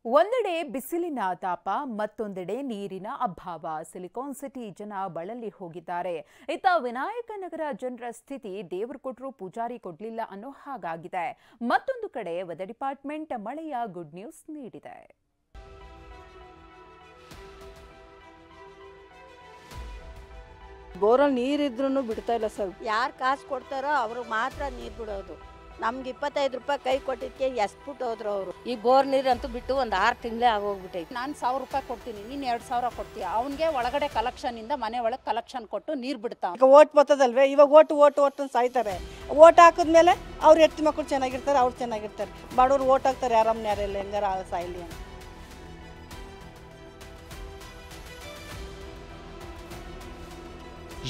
ಒಂದೆಡೆ ಬಿಸಿಲಿನ ತಾಪ ಮತ್ತೊಂದೆಡೆ ನೀರಿನ ಅಭಾವ. ಸಿಲಿಕಾನ್ ಸಿಟಿ ಜನ ಬಳಲಿ ಹೋಗಿದ್ದಾರೆ. ಇತ್ತ ವಿನಾಯಕನಗರ ಜನರ ಸ್ಥಿತಿ ದೇವರು ಕೊಟ್ಟರು ಪೂಜಾರಿ ಕೊಡ್ಲಿಲ್ಲ ಅನ್ನೋ ಹಾಗಾಗಿದೆ. ಮತ್ತೊಂದು ಕಡೆ ವೆದರ್ ಡಿಪಾರ್ಟ್ಮೆಂಟ್ ಮಳೆಯ ಗುಡ್ ನ್ಯೂಸ್ ನೀಡಿದೆ. ಬೋರಲ್ಲಿ ನೀರಿದ್ರೂ ಬಿಡ್ತಾ ಇಲ್ಲ ಸರ್. ಯಾರು ಕಾಸು ಕೊಡ್ತಾರೋ ಅವ್ರಿಗೆ ಮಾತ್ರ ನೀರು ಬಿಡೋದು. ನಮ್ಗೆ 25 ರೂಪಾಯಿ ಕೈ ಕೊಟ್ಟಿದ್ದಕ್ಕೆ ಎಸ್ಬಿಟ್ಟು ಹೋದ್ರು ಅವರು. ಈ ಬೋರ್ ನೀರಂತೂ ಬಿಟ್ಟು ಒಂದು 6 ತಿಂಗಳೇ ಆಗೋಗ್ಬಿಟ್ಟೈತೆ. ನಾನು 1000 ರೂಪಾಯಿ ಕೊಡ್ತೀನಿ, ನೀನು 2000 ಕೊಡ್ತೀಯ. ಅವನಿಗೆ ಒಳಗಡೆ ಕಲೆಕ್ಷನ್ ಇಂದ ಮನೆ ಒಳಗೆ ಕಲೆಕ್ಷನ್ ಕೊಟ್ಟು ನೀರು ಬಿಡ್ತಾವ. ಈಗ ಓಟ್ ಬರ್ತದಲ್ವೇ, ಇವಾಗ ಓಟ್ ಅಂತ ಸಾಯ್ತಾರೆ. ಓಟ್ ಹಾಕಿದ್ಮೇಲೆ ಅವ್ರು ಹೆತ್ತು ಮಕ್ಕಳು ಚೆನ್ನಾಗಿರ್ತಾರೆ, ಅವ್ರು ಚೆನ್ನಾಗಿರ್ತಾರೆ. ಬಡವ್ರು ಓಟ್ ಹಾಕ್ತಾರೆ, ಆರಾಮ್ನ ಯಾರೆಲ್ಲ ಹೆಂಗಾರ ಸಾಯ್ಲಿ ಅಂತ.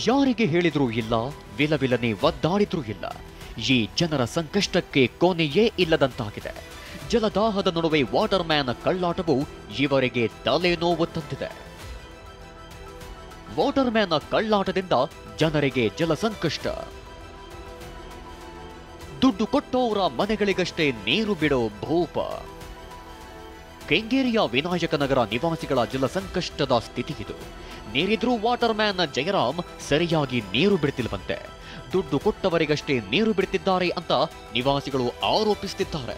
ಯಾರಿಗೆ ಹೇಳಿದ್ರೂ ಇಲ್ಲ, ವಿಲವಿಲನೆ ಒದ್ದಾಡಿದ್ರೂ ಇಲ್ಲ. ಈ ಜನರ ಸಂಕಷ್ಟಕ್ಕೆ ಕೊನೆಯೇ ಇಲ್ಲದಂತಾಗಿದೆ. ಜಲದಾಹದ ನಡುವೆ ವಾಟರ್ ಮ್ಯಾನ್ ಕಳ್ಳಾಟವು ಇವರಿಗೆ ತಲೆನೋವು ತಂದಿದೆ. ವಾಟರ್ ಮ್ಯಾನ್ ಕಳ್ಳಾಟದಿಂದ ಜನರಿಗೆ ಜಲ ಸಂಕಷ್ಟ. ದುಡ್ಡು ಕೊಟ್ಟವರ ಮನೆಗಳಿಗಷ್ಟೇ ನೀರು ಬಿಡೋ ಭೂಪ. ಕೆಂಗೇರಿಯ ವಿನಾಯಕನಗರ ನಿವಾಸಿಗಳ ಜಲ ಸಂಕಷ್ಟದ ಸ್ಥಿತಿ ಇದು. ನೀರಿದ್ರೂ ವಾಟರ್ ಮ್ಯಾನ್ ಜಯರಾಮ್ ಸರಿಯಾಗಿ ನೀರು ಬಿಡ್ತಿಲ್ವಂತೆ. ದುಡ್ಡು ಕೊಟ್ಟವರಿಗಷ್ಟೇ ನೀರು ಬಿಡ್ತಿದ್ದಾರೆ ಅಂತ ನಿವಾಸಿಗಳು ಆರೋಪಿಸುತ್ತಿದ್ದಾರೆ.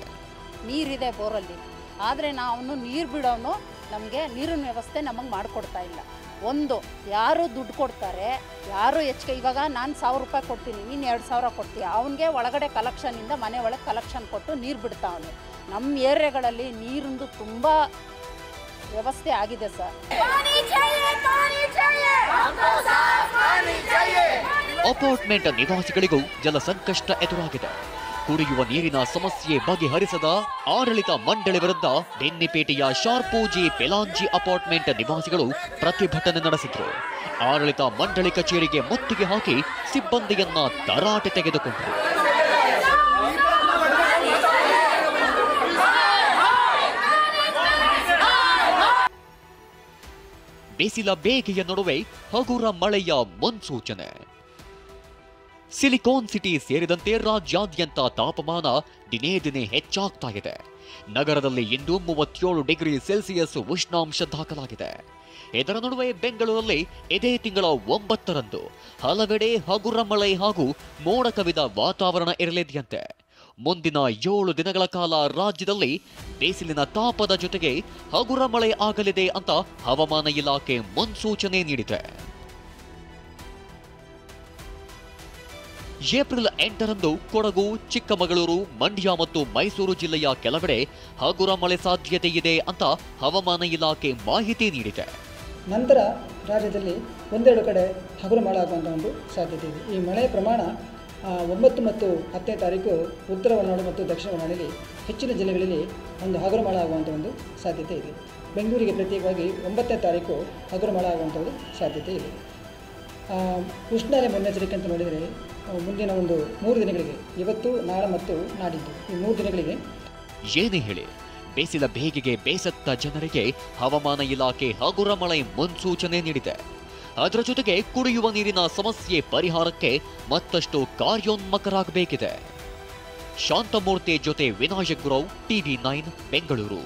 ನೀರಿದೆ ಬೋರಲ್ಲಿ, ಆದರೆ ನಾವು ನೀರು ಬಿಡೋನು ನಮಗೆ ನೀರಿನ ವ್ಯವಸ್ಥೆ ನಮಗೆ ಮಾಡಿಕೊಡ್ತಾ ಇಲ್ಲ. ಒಂದು ಯಾರು ದುಡ್ಡು ಕೊಡ್ತಾರೆ, ಯಾರು ಹೆಚ್ಚಿಗೆ. ಇವಾಗ ನಾನು 1000 ರೂಪಾಯಿ ಕೊಡ್ತೀನಿ, ನೀನು 2000 ಕೊಡ್ತೀಯ. ಅವನಿಗೆ ಒಳಗಡೆ ಕಲೆಕ್ಷನಿಂದ ಮನೆ ಒಳಗೆ ಕಲೆಕ್ಷನ್ ಕೊಟ್ಟು ನೀರು ಬಿಡ್ತಾವನು. ನಮ್ಮ ಏರಿಯಾಗಳಲ್ಲಿ ನೀರಿಂದು ತುಂಬ ವ್ಯವಸ್ಥೆ ಆಗಿದೆ ಸರ್. ಅಪಾರ್ಟ್ಮೆಂಟ್ ನಿವಾಸಿಗಳಿಗೂ ಜಲ ಸಂಕಷ್ಟ ಎದುರಾಗಿದೆ. ಕುಡಿಯುವ ನೀರಿನ ಸಮಸ್ಯೆ ಬಗೆಹರಿಸದ ಆಡಳಿತ ಮಂಡಳಿ ವಿರುದ್ಧ ಬೆನ್ನಿಪೇಟೆಯ ಶಾರ್ಪೋಜಿ ಪೆಲಾಂಜಿ ಅಪಾರ್ಟ್ಮೆಂಟ್ ನಿವಾಸಿಗಳು ಪ್ರತಿಭಟನೆ ನಡೆಸಿದ್ರು. ಆಡಳಿತ ಮಂಡಳಿ ಕಚೇರಿಗೆ ಮುತ್ತಿಗೆ ಹಾಕಿ ಸಿಬ್ಬಂದಿಯನ್ನ ತರಾಟೆ ತೆಗೆದುಕೊಂಡರು. ಬಿಸಿಲ ಬೇಗೆಯ ನಡುವೆ ಹಗುರ ಮಳೆಯ ಮುನ್ಸೂಚನೆ. ಸಿಲಿಕಾನ್ ಸಿಟಿ ಸೇರಿದಂತೆ ರಾಜ್ಯಾದ್ಯಂತ ತಾಪಮಾನ ದಿನೇ ದಿನೇ ಹೆಚ್ಚಾಗ್ತಾ ಇದೆ. ನಗರದಲ್ಲಿ ಇಂದು 37 ಡಿಗ್ರಿ ಸೆಲ್ಸಿಯಸ್ ಉಷ್ಣಾಂಶ ದಾಖಲಾಗಿದೆ. ಇದರ ನಡುವೆ ಬೆಂಗಳೂರಲ್ಲಿ ಇದೇ ತಿಂಗಳ 9ರಂದು ಹಲವೆಡೆ ಹಗುರ ಮಳೆ ಹಾಗೂ ಮೋಡ ಕವಿದ ವಾತಾವರಣ ಇರಲಿದೆಯಂತೆ. ಮುಂದಿನ 7 ದಿನಗಳ ಕಾಲ ರಾಜ್ಯದಲ್ಲಿ ಬಿಸಿಲಿನ ತಾಪದ ಜೊತೆಗೆ ಹಗುರ ಮಳೆ ಆಗಲಿದೆ ಅಂತ ಹವಾಮಾನ ಇಲಾಖೆ ಮುನ್ಸೂಚನೆ ನೀಡಿದೆ. ಏಪ್ರಿಲ್ 8ರಂದು ಕೊಡಗು, ಚಿಕ್ಕಮಗಳೂರು, ಮಂಡ್ಯ ಮತ್ತು ಮೈಸೂರು ಜಿಲ್ಲೆಯ ಕೆಲವೆಡೆ ಹಗುರ ಮಳೆ ಸಾಧ್ಯತೆ ಇದೆ ಅಂತ ಹವಾಮಾನ ಇಲಾಖೆ ಮಾಹಿತಿ ನೀಡಿದೆ. ನಂತರ ರಾಜ್ಯದಲ್ಲಿ ಒಂದೆರಡು ಕಡೆ ಹಗುರ ಮಳೆ ಆಗುವಂಥ ಒಂದು ಸಾಧ್ಯತೆ ಇದೆ. ಈ ಮಳೆಯ ಪ್ರಮಾಣ 9 ಮತ್ತು 10ನೇ ತಾರೀಕು ಉತ್ತರ ಒಳನಾಡು ಮತ್ತು ದಕ್ಷಿಣ ಒಳನಾಡಿನಲ್ಲಿ ಹೆಚ್ಚಿನ ಜಿಲ್ಲೆಗಳಲ್ಲಿ ಒಂದು ಹಗುರ ಮಳೆ ಆಗುವಂಥ ಒಂದು ಸಾಧ್ಯತೆ ಇದೆ. ಬೆಂಗಳೂರಿಗೆ ಪ್ರತ್ಯೇಕವಾಗಿ 9ನೇ ತಾರೀಕು ಹಗುರ ಮಳೆ ಆಗುವಂಥ ಒಂದು ಸಾಧ್ಯತೆ ಇದೆ. ಉಷ್ಣಾಲಯ ಮುನ್ನೆಚ್ಚರಿಕೆ ಅಂತ ನೋಡಿದರೆ ಮುಂದಿನ ಒಂದು 3 ದಿನಗಳಿಗೆ, ಇವತ್ತು, ನಾಳೆ ಮತ್ತು ನಾಡಿದ್ದು, ಈ 3 ದಿನಗಳಿಗೆ ಏನೇ ಹೇಳಿ ಬೇಸಿಲ ಬೇಗೆಗೆ ಬೇಸತ್ತ ಜನರಿಗೆ ಹವಾಮಾನ ಇಲಾಖೆ ಹಗುರ ಮಳೆ ಮುನ್ಸೂಚನೆ ನೀಡಿದೆ. ಅದರ ಜೊತೆಗೆ ಕುಡಿಯುವ ನೀರಿನ ಸಮಸ್ಯೆ ಪರಿಹಾರಕ್ಕೆ ಮತ್ತಷ್ಟು ಕಾರ್ಯೋನ್ಮುಖರಾಗಬೇಕಿದೆ. ಶಾಂತಮೂರ್ತಿ ಜೊತೆ ವಿನಾಯಕ್ ಗುರವ್, TV9 ಬೆಂಗಳೂರು.